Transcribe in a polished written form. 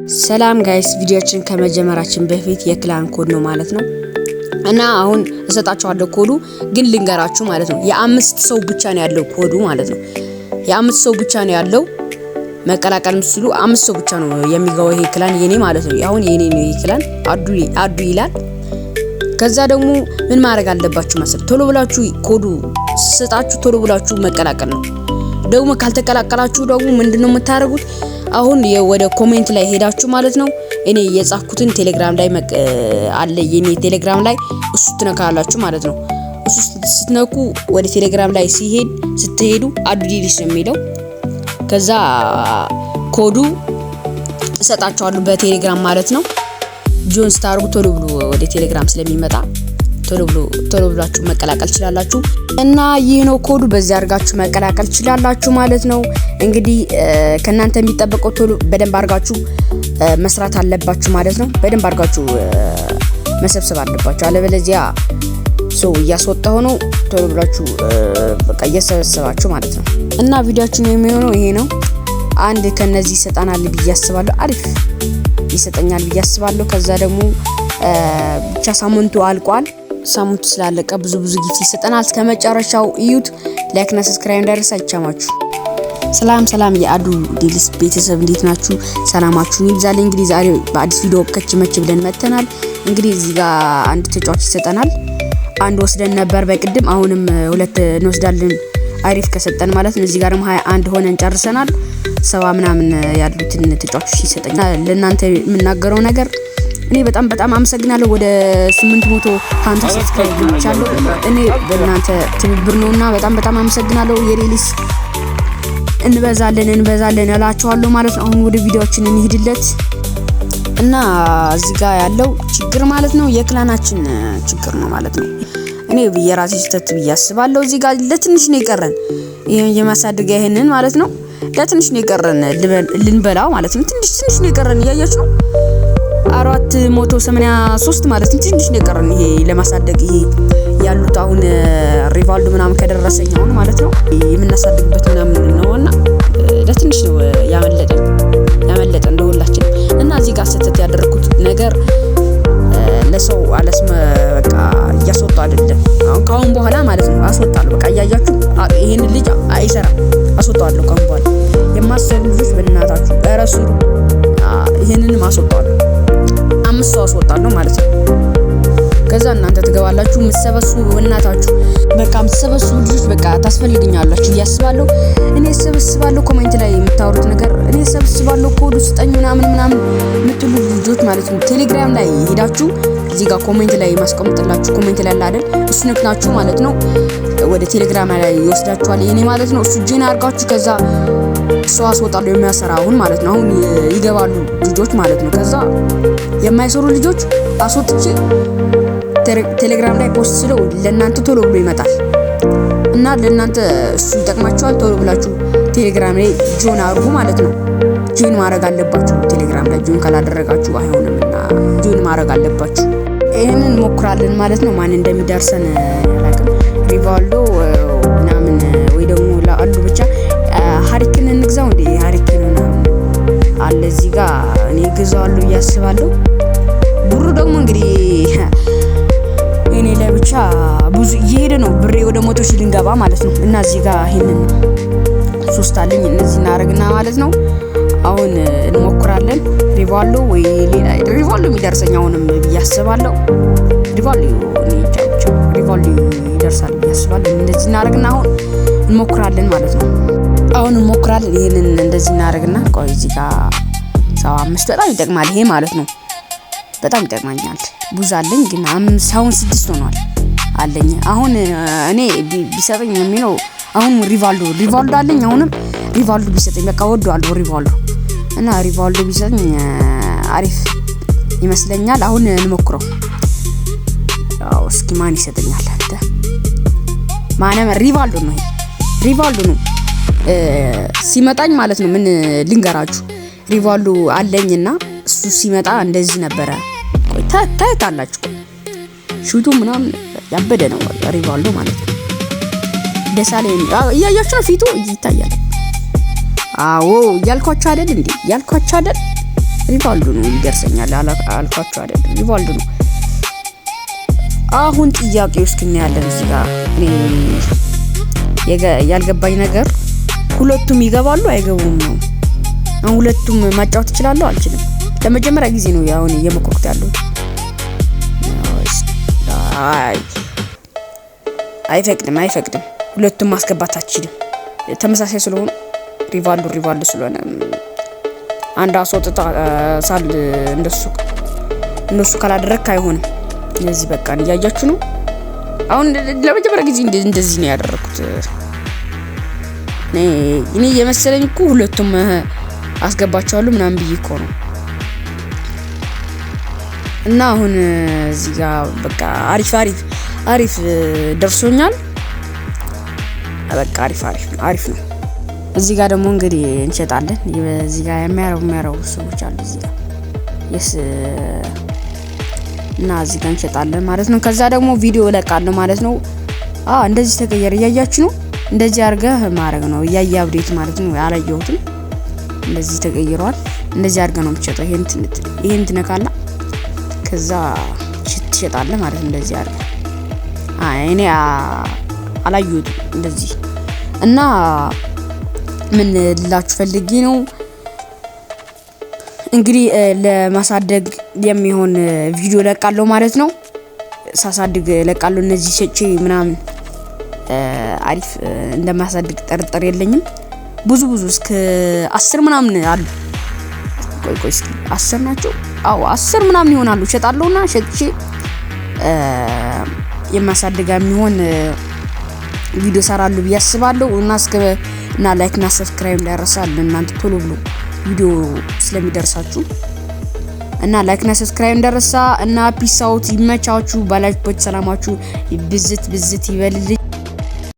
ሰላም ጋይስ ቪዲዮችን ከመጀመራችን በፊት የክላን ኮድ ነው ማለት ነው እና አሁን እሰጣችኋለሁ ኮዱ ግን ልንገራችሁ ማለት ነው። የአምስት ሰው ብቻ ነው ያለው ኮዱ ማለት ነው። የአምስት ሰው ብቻ ነው ያለው መቀላቀል ምስሉ አምስት ሰው ብቻ ነው የሚገባው ይሄ ክላን የኔ ማለት ነው። አሁን የኔ ነው ይሄ ክላን አዱ ይላል። ከዛ ደግሞ ምን ማድረግ አለባችሁ መሰል ቶሎ ብላችሁ ኮዱ ስጣችሁ ቶሎ ብላችሁ መቀላቀል ነው። ደግሞ ካልተቀላቀላችሁ ደግሞ ምንድነው የምታደርጉት? አሁን ወደ ኮሜንት ላይ ሄዳችሁ ማለት ነው እኔ የጻፍኩትን ቴሌግራም ላይ አለ የኔ ቴሌግራም ላይ እሱ ትነካላችሁ ማለት ነው። እሱ ስትነኩ ወደ ቴሌግራም ላይ ስትሄዱ አዱ ዲሊስ ነው የሚለው። ከዛ ኮዱ እሰጣችኋለሁ በቴሌግራም ማለት ነው። ጆን ስታርጉ ቶሎ ብሎ ወደ ቴሌግራም ስለሚመጣ ቶሎ ብላችሁ መቀላቀል ትችላላችሁ እና ይህ ነው ኮዱ። በዚህ አድርጋችሁ መቀላቀል ትችላላችሁ ማለት ነው። እንግዲህ ከናንተ የሚጠበቀው ቶሎ በደንብ አድርጋችሁ መስራት አለባችሁ ማለት ነው። በደንብ አድርጋችሁ መሰብሰብ አለባችሁ። አለበለዚያ ሰው እያስወጣው ነው። ቶሎ ብላችሁ በቃ እየሰበሰባችሁ ማለት ነው። እና ቪዲዮአችን የሚሆነው ይሄ ነው። አንድ ከነዚህ ይሰጣናል ብዬ አስባለሁ። አሪፍ ይሰጠኛል ብዬ አስባለሁ። ከዛ ደግሞ ብቻ ሳምንቱ አልቋል። ሳምንቱ ስላለቀ ብዙ ጊፍት ይሰጠናል። እስከመጨረሻው እዩት። ላይክ እና ሰብስክራይብ እንዳይረሳ። ይቻማችሁ። ሰላም የአዱ ዲልስ ቤተሰብ እንዴት ናችሁ? ሰላማችሁን ይብዛልኝ። እንግዲህ ዛሬ በአዲስ ቪዲዮ ከችመች ብለን መተናል። እንግዲህ እዚህ ጋር አንድ ተጫዋች ይሰጠናል። አንድ ወስደን ነበር በቅድም፣ አሁንም ሁለት እንወስዳለን አሪፍ ከሰጠን ማለት ነው። እዚህ ጋር ደግሞ 21 ሆነን ጨርሰናል። 70 ምናምን ያሉትን ተጫዋቾች ይሰጠኛል። ለእናንተ የምናገረው ነገር እኔ በጣም አመሰግናለሁ። ወደ 850 ሰብስክራይብ ብቻለሁ። እኔ በእናንተ ትብብር ነውና በጣም አመሰግናለሁ። የሌሊስ እንበዛለን እላችኋለሁ ማለት ነው። አሁን ወደ ቪዲዮአችን እንሂድለት እና እዚህ ጋር ያለው ችግር ማለት ነው የክላናችን ችግር ነው ማለት ነው። እኔ የራሴ ስህተት ብዬ አስባለሁ። እዚህ ጋር ለትንሽ ነው የቀረን የማሳደጊያ ይሄንን ማለት ነው። ለትንሽ ነው የቀረን ልንበላው ማለት ነው። ትንሽ ነው የቀረን እያያችሁ ነው። 483 ማለት ነው። ትንሽ ነው የቀረን ይሄ ለማሳደግ ይሄ ያሉት አሁን ሪቫልዶ ምናምን ከደረሰኝ አሁን ማለት ነው የምናሳድግበት ምናምን ነውና ለትንሽ ነው ያመለጠን እንደሁላችን እና እዚህ ጋር ስህተት ያደረኩት ነገር ለሰው አለስመ በቃ እያስወጣ አይደለም። አሁን በኋላ ማለት ነው አስወጣለሁ። በቃ እያያችሁ ይሄን ልጅ አይሰራም አስወጣለሁ። ካሁን በኋላ የማሰሩ ልጆች በእናታችሁ እረሱ። ይሄንን አስወጣለሁ። 5 ሰው አስወጣለሁ ማለት ነው። ከዛ እናንተ ትገባላችሁ የምትሰበስቡ በእናታችሁ በቃ የምትሰበስቡ ልጆች በቃ ታስፈልጉኛላችሁ እያስባለሁ። እኔ ሰበስባለሁ። ኮሜንት ላይ የምታወሩት ነገር እኔ ሰበስባለሁ። ኮዱ ስጠኝ ምናምን የምትሉ ልጆች ማለት ነው ቴሌግራም ላይ ሄዳችሁ እዚህ ጋር ኮሜንት ላይ ማስቀምጥላችሁ ኮሜንት ላይ አይደል እሱ ነክናችሁ ማለት ነው ወደ ቴሌግራም ላይ ይወስዳችኋል የኔ ማለት ነው። እሱ ጂን አድርጋችሁ ከዛ ሰው አስወጣለሁ የሚያሰራውን ማለት ነው። አሁን ይገባሉ ልጆች ማለት ነው። ከዛ የማይሰሩ ልጆች አስወጥቼ ቴሌግራም ላይ ፖስት ስለው ለእናንተ ቶሎ ብሎ ይመጣል እና ለእናንተ እሱ ይጠቅማችኋል። ቶሎ ብላችሁ ቴሌግራም ላይ ጆን አድርጉ ማለት ነው። ጆን ማድረግ አለባችሁ። ቴሌግራም ላይ ጆን ካላደረጋችሁ አይሆንምና ጆን ማድረግ አለባችሁ። ይሄንን ሞክራለን ማለት ነው። ማን እንደሚደርሰን አላውቅም። ሪቫልዶ ምናምን ወይ ደግሞ ለአሉ ብቻ ሃሪኬን እንግዛው እንዴ? ሃሪኬን ምናምን አለ እዚህ ጋር እኔ ግዛዋለሁ እያስባለሁ። ብሩ ደግሞ እንግዲህ እኔ ለብቻ ብዙ እየሄደ ነው ብሬ ወደ 100 ሺህ ልንገባ ማለት ነው። እና እዚህ ጋር ይሄንን 3 አለኝ እነዚህ እናደርግና ማለት ነው አሁን እንሞክራለን። ሪቫልዶ ወይ ሌላ ሪቫልዶ የሚደርሰኝ አሁንም ብያስባለሁ። ሪቫልዶ ይደርሳል ብያስባለሁ። እንደዚህ እናደርግና አሁን እንሞክራለን ማለት ነው። አሁን እንሞክራለን። ይሄንን እንደዚህ እናደርግና ቆይ እዚህ ጋር 75 በጣም ይጠቅማል ይሄ ማለት ነው። በጣም ይጠቅማኛል። ብዙ አለኝ ግን አሁን 6 ሆኗል አለኝ። አሁን እኔ ቢሰጠኝ የሚለው አሁን ሪቫልዶ አለኝ። አሁንም ሪቫልዶ ቢሰጠኝ በቃ ወደዋለሁ ሪቫልዶ እና ሪቫልዶ ቢሰጠኝ አሪፍ ይመስለኛል። አሁን እንሞክረው። ያው እስኪ ማን ይሰጠኛል? አንተ ማነው? ሪቫልዶ ነው ይሄ ሪቫልዶ ነው ሲመጣኝ ማለት ነው። ምን ልንገራችሁ ሪቫልዶ አለኝና እሱ ሲመጣ እንደዚህ ነበረ። ቆይ ታያላችሁ። ሹቱ ምናምን ያበደ ነው ሪቫልዶ ማለት ነው። ደሳለኝ እያያችሁ ነው ፊቱ ይታያል። አዎ ያልኳችሁ አይደል እንዴ? ያልኳችሁ አይደል? ሪቫልዶ ነው ይደርሰኛል አልኳችሁ አይደል? ሪቫልዶ ነው። አሁን ጥያቄው እስኪ እናያለን እዚህ ጋር እኔ ያልገባኝ ነገር ሁለቱም ይገባሉ አይገቡም ነው። አሁን ሁለቱም ማጫወት እችላለሁ አልችልም? ለመጀመሪያ ጊዜ ነው አሁን እየሞከርኩት ያለው። አይፈቅድም። ሁለቱም ማስገባት አትችልም። ተመሳሳይ ስለሆነ ሪቫልዶ ስለሆነ አንድ አስወጥታ ሳል እንደሱ ካላደረክ አይሆንም። ስለዚህ በቃ እያያችሁ ነው። አሁን ለመጀመሪያ ጊዜ እንደዚህ ነው ያደረኩት። እኔ የመሰለኝ እኮ ሁለቱም አስገባቸዋለሁ ምናምን ብዬ እኮ ነው። እና አሁን እዚህ ጋር በቃ አሪፍ ደርሶኛል። በቃ አሪፍ ነው። እዚህ ጋር ደግሞ እንግዲህ እንሸጣለን። እዚህ ጋር የሚያረቡ ሰዎች አሉ እዚህ ጋር እና እዚህ ጋር እንሸጣለን ማለት ነው። ከዛ ደግሞ ቪዲዮ እለቃለሁ ማለት ነው። እንደዚህ ተቀየረ እያያችሁ ነው። እንደዚህ አድርገህ ማድረግ ነው እያየ አፕዴት ማለት ነው። ያላየሁትም እንደዚህ ተቀይሯል። እንደዚህ አድርገህ ነው የምትሸጠው። ይሄን ትነካላ ከዛ ትሸጣለህ ማለት ነው። እንደዚህ አድርገህ እኔ አላየሁትም እንደዚህ እና ምን ልላችሁ ፈልጌ ነው እንግዲህ ለማሳደግ የሚሆን ቪዲዮ ለቃለሁ ማለት ነው። ሳሳድግ ለቃለሁ እነዚህ ሸጬ ምናምን አሪፍ እንደማሳድግ ጥርጥር የለኝም። ብዙ እስከ 10 ምናምን አሉ። ቆይ እስኪ 10 ናቸው። 10 ምናምን ይሆናሉ። ሸጣለሁና ሸጬ የማሳደግ የሚሆን ቪዲዮ ሰራለሁ ብዬ አስባለሁ። እና ላይክ እና ሰብስክራይብ እንዳይረሳል እናንተ ቶሎ ብሎ ቪዲዮ ስለሚደርሳችሁ እና ላይክ እና ሰብስክራይብ እንዳይረሳ እና ፒስ አውት። ይመቻችሁ። ባላችሁበት ሰላማችሁ ብዝት ይበልልኝ።